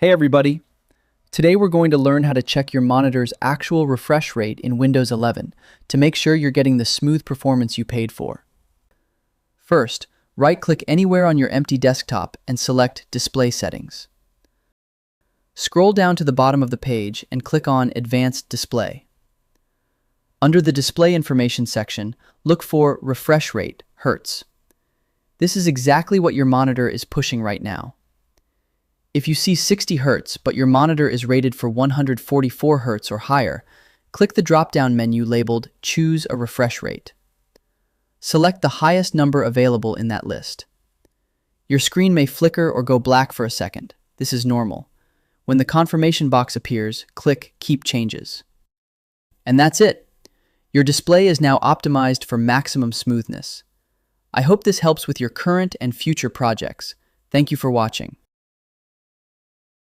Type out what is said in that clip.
Hey everybody! Today we're going to learn how to check your monitor's actual refresh rate in Windows 11 to make sure you're getting the smooth performance you paid for. First, right-click anywhere on your empty desktop and select Display Settings. Scroll down to the bottom of the page and click on Advanced Display. Under the Display Information section, look for Refresh Rate, Hertz. This is exactly what your monitor is pushing right now. If you see 60 Hz but your monitor is rated for 144 Hz or higher, click the drop-down menu labeled Choose a Refresh Rate. Select the highest number available in that list. Your screen may flicker or go black for a second. This is normal. When the confirmation box appears, click Keep Changes. And that's it! Your display is now optimized for maximum smoothness. I hope this helps with your current and future projects. Thank you for watching.